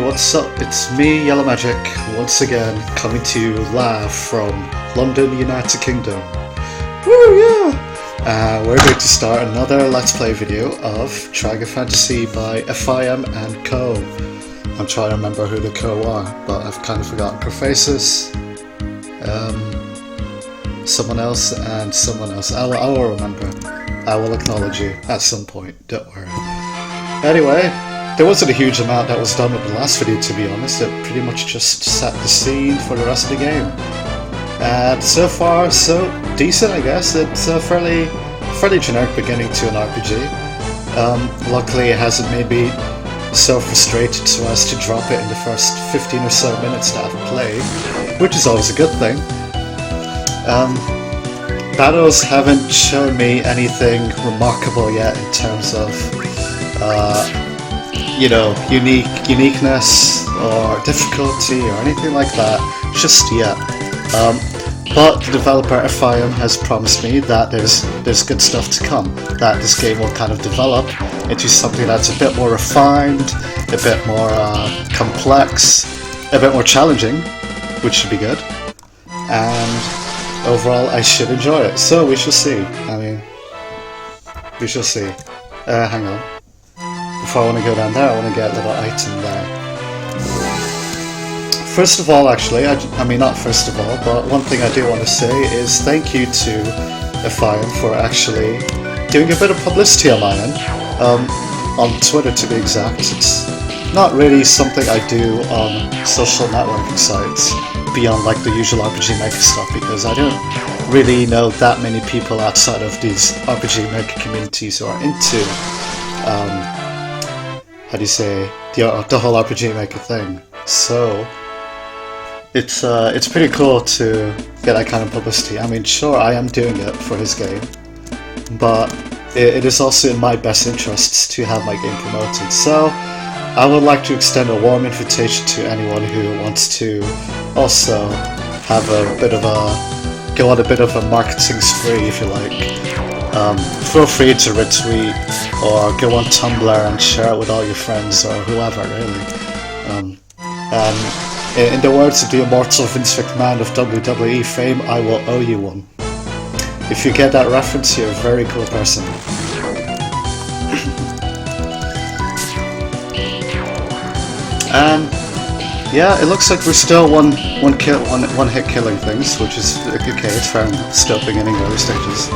what's up? It's me, Yellow Magic, once again coming to you live from London, United Kingdom. Woo, yeah! We're going to start another Let's Play video of Dragon Fantasy by FIM and Co. I'm trying to remember who the Co are, but I've kind of forgotten. Crofasis, someone else, and someone else. I will remember. I will acknowledge you at some point, don't worry. Anyway, there wasn't a huge amount that was done with the last video, to be honest. It pretty much just set the scene for the rest of the game. And so far, so decent, I guess. It's a fairly generic beginning to an RPG. Luckily, it hasn't made me so frustrated so as to drop it in the first 15 or so minutes that I've played, which is always a good thing. Battles haven't shown me anything remarkable yet in terms of uniqueness or difficulty or anything like that just yet. But the developer FIM has promised me that there's good stuff to come, that this game will kind of develop into something that's a bit more refined, a bit more complex, a bit more challenging, which should be good, and overall I should enjoy it. So we shall see. We shall see. Hang on. Before I want to go down there, I want to get a little item there. First of all, actually, not first of all, but one thing I do want to say is thank you to FIM for actually doing a bit of publicity on my end. On Twitter, to be exact. It's not really something I do on social networking sites beyond like the usual RPG Maker stuff, because I don't really know that many people outside of these RPG Maker communities who are into the whole RPG Maker thing. So it's pretty cool to get that kind of publicity. I mean, sure, I am doing it for his game, but it is also in my best interests to have my game promoted. So I would like to extend a warm invitation to anyone who wants to also have go on a bit of a marketing spree, if you like. Feel free to retweet or go on Tumblr and share it with all your friends or whoever, really. And in the words of the immortal Vince McMahon of WWE fame, I will owe you one. If you get that reference, you're a very cool person. Yeah, it looks like we're still one hit killing things, which is okay. It's fair enough. Still beginning early stages.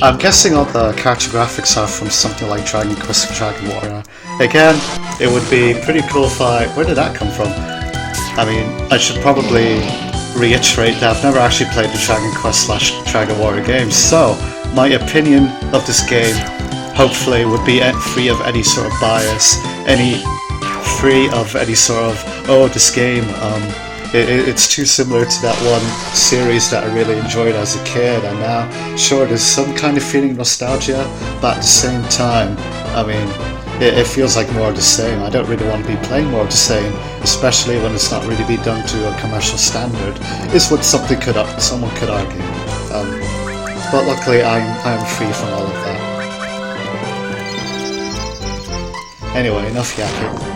I'm guessing all the character graphics are from something like Dragon Quest or Dragon Warrior. Again, it would be pretty cool if where did that come from? I mean, I should probably reiterate that I've never actually played the Dragon Quest / Dragon Warrior games, so my opinion of this game hopefully would be free of any sort of bias, free of any sort of, this game, it's too similar to that one series that I really enjoyed as a kid, and now, sure, there's some kind of feeling of nostalgia, but at the same time, I mean, it feels like more of the same. I don't really want to be playing more of the same, especially when it's not really being done to a commercial standard, is what someone could argue. But luckily, I'm free from all of that. Anyway, enough yakking.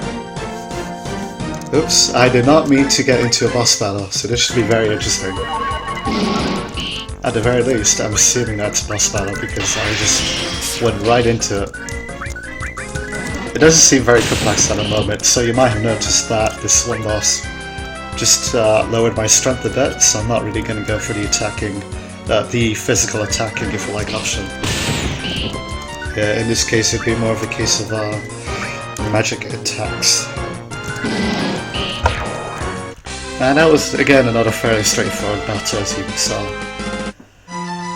Oops, I did not mean to get into a boss battle, so this should be very interesting. At the very least, I'm assuming that's a boss battle because I just went right into it. It doesn't seem very complex at the moment, so you might have noticed that this one boss just lowered my strength a bit, so I'm not really going to go for the physical attacking, if you like, option. Yeah, in this case it'd be more of a case of magic attacks. And that was, again, another fairly straightforward battle, as you saw.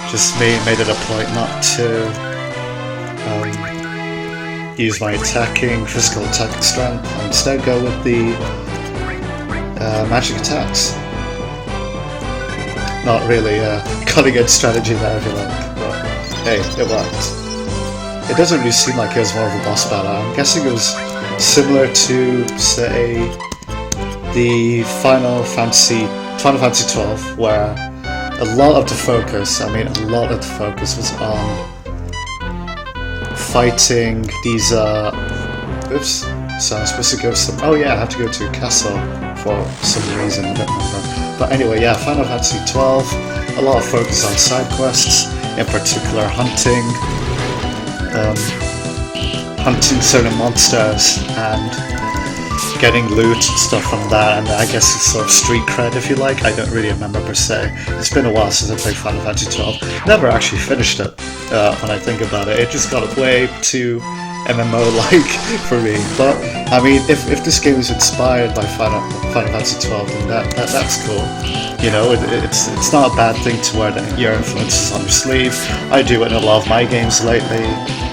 Just made it a point not to use my physical attacking strength, and instead go with the magic attacks. Not really a cutting-edge strategy there, if you like, but hey, it worked. It doesn't really seem like it was more of a boss battle. I'm guessing it was similar to, say, the Final Fantasy XII, where a lot of the focus, I mean a lot of the focus was on fighting these, oops, so I'm supposed to go oh yeah, I have to go to a castle for some reason, I don't remember. But anyway, yeah, Final Fantasy XII, a lot of focus on side quests, in particular hunting, hunting certain monsters and getting loot and stuff from that, and I guess it's sort of street cred if you like. I don't really remember per se. It's been a while since I played Final Fantasy XII. Never actually finished it when I think about it. It just got way too MMO-like for me. But I mean, if this game is inspired by Final Fantasy XII, then that's cool. You know, it's not a bad thing to wear your influences on your sleeve. I do it in a lot of my games lately.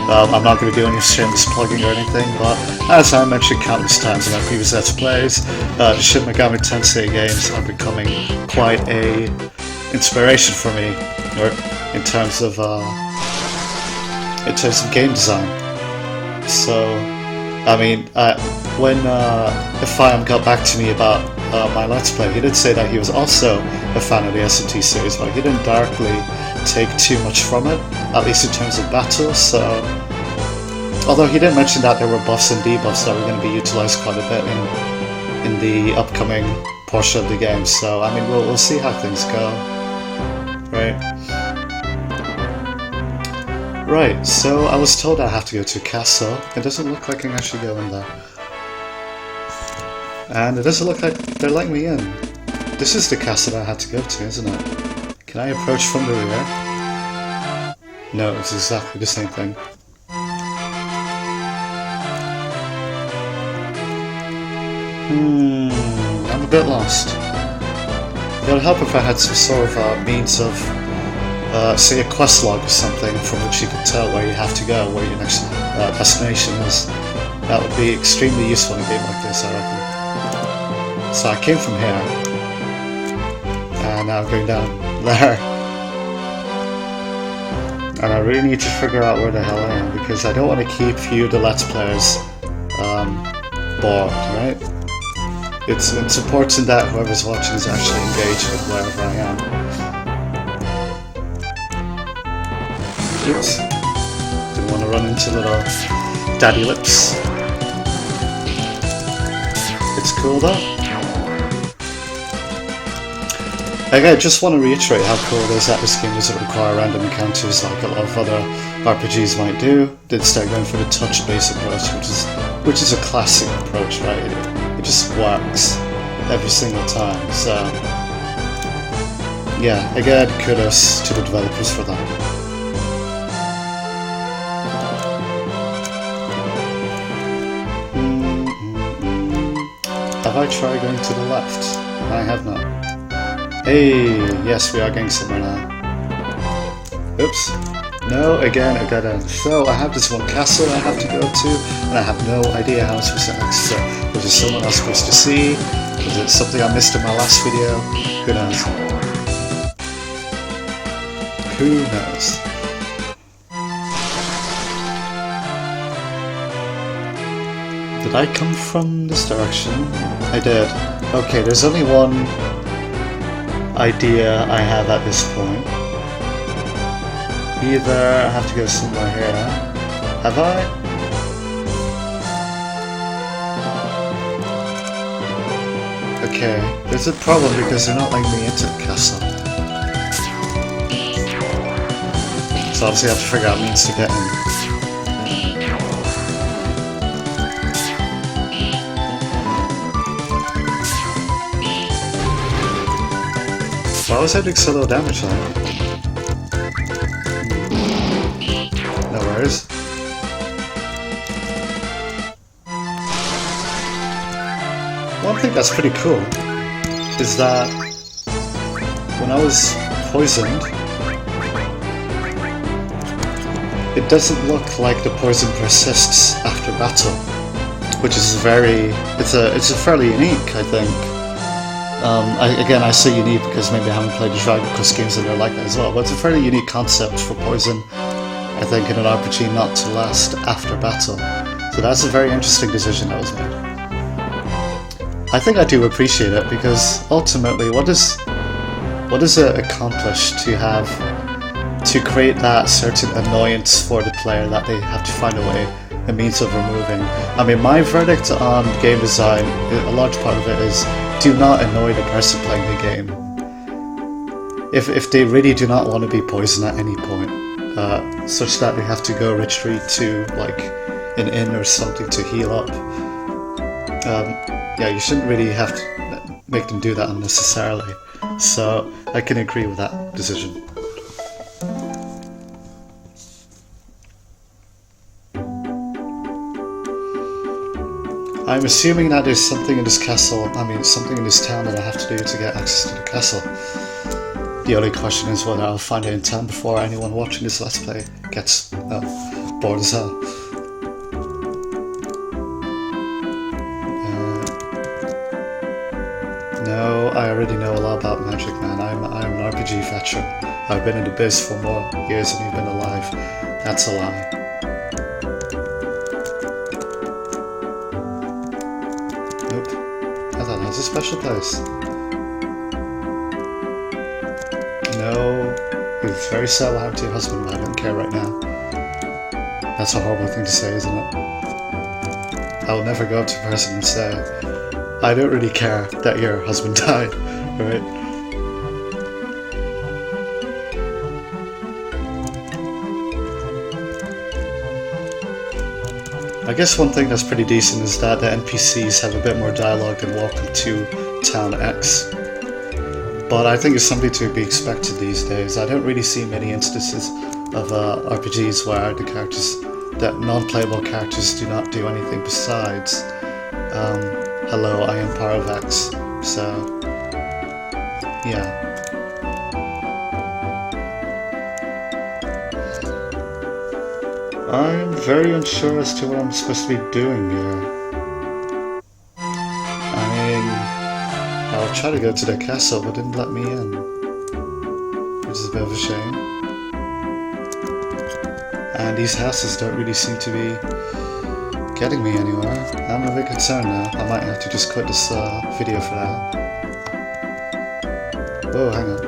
I'm not going to do any shameless plugging or anything, but as I mentioned countless times in my previous Let's Plays, the Shin Megami Tensei games are becoming quite a inspiration for me, or in terms of game design. So, I mean, when Ifayam got back to me about my Let's Play, he did say that he was also a fan of the SMT series, but he didn't directly take too much from it, at least in terms of battles. So, although he did mention that there were buffs and debuffs that were going to be utilized quite a bit in the upcoming portion of the game. So, I mean, we'll see how things go, right? Right, so I was told I have to go to a castle. It doesn't look like I can actually go in there. And it doesn't look like they're letting me in. This is the castle I had to go to, isn't it? Can I approach from the rear? No, it's exactly the same thing. I'm a bit lost. It would help if I had some sort of means of say a quest log or something from which you could tell where you have to go, where your next destination is. That would be extremely useful in a game like this, I reckon. So I came from here, and now I'm going down there. And I really need to figure out where the hell I am, because I don't want to keep you, the Let's Players, bored, right? It's important that whoever's watching is actually engaged with wherever I am. Oops. Didn't want to run into little daddy lips. It's cool though. Again, I just want to reiterate how cool it is that this game doesn't require random encounters like a lot of other RPGs might do. Instead, going for the touch-based approach, which is a classic approach, right? It just works every single time. So, yeah, again, kudos to the developers for that. Have I tried going to the left? I have not. Hey, yes, we are getting somewhere now. Oops. No, again, a dead end. So, I have this one castle I have to go to, and I have no idea how I'm supposed to access it. Was it someone else supposed to see? Was it something I missed in my last video? Who knows? Who knows? Did I come from this direction? I did. Okay, there's only one idea I have at this point. Either I have to go somewhere here. Have I? Okay, there's a problem because they're not letting me into the castle. So obviously I have to figure out means to get in. Why was I doing so little damage though? No worries. One thing that's pretty cool is that when I was poisoned, it doesn't look like the poison persists after battle, which is it's a fairly unique, I think. I say unique because maybe I haven't played the Dragon Quest games and they're like that as well, but it's a fairly unique concept for poison, I think, in an RPG not to last after battle. So that's a very interesting decision that was made. I think I do appreciate it because ultimately, what does what does it accomplish to have to create that certain annoyance for the player that they have to find a way, a means of removing? I mean, my verdict on game design, a large part of it is do not annoy the person playing the game. If they really do not want to be poisoned at any point, such that they have to go retreat to like an inn or something to heal up, yeah, you shouldn't really have to make them do that unnecessarily. So I can agree with that decision. I'm assuming that there's something in this castle, something in this town that I have to do to get access to the castle. The only question is whether I'll find it in time before anyone watching this Let's Play gets bored as hell. No, I already know a lot about magic, man. I'm an RPG veteran. I've been in the biz for more years than you've been alive. That's a lie. Nope. I thought that was a special place. No, you're very sad what happened to your husband, but I don't care right now. That's a horrible thing to say, isn't it? I will never go up to a person and say, I don't really care that your husband died, right? I guess one thing that's pretty decent is that the NPCs have a bit more dialogue than Welcome to Town X. But I think it's something to be expected these days. I don't really see many instances of RPGs where the characters, that non-playable characters, do not do anything besides hello, I am Paravex. So, yeah. I'm very unsure as to what I'm supposed to be doing here. I'll try to go to the castle, but it didn't let me in, which is a bit of a shame. And these houses don't really seem to be getting me anywhere. I'm a bit concerned now. I might have to just quit this video for now. Whoa, hang on.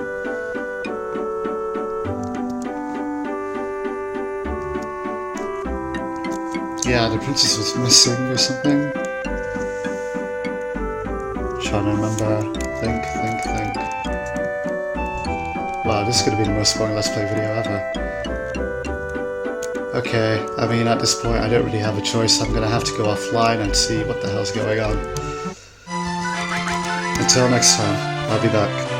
Yeah, the princess was missing or something. Trying to remember. Think. Wow, this is going to be the most boring Let's Play video ever. Okay, at this point I don't really have a choice. I'm going to have to go offline and see what the hell's going on. Until next time, I'll be back.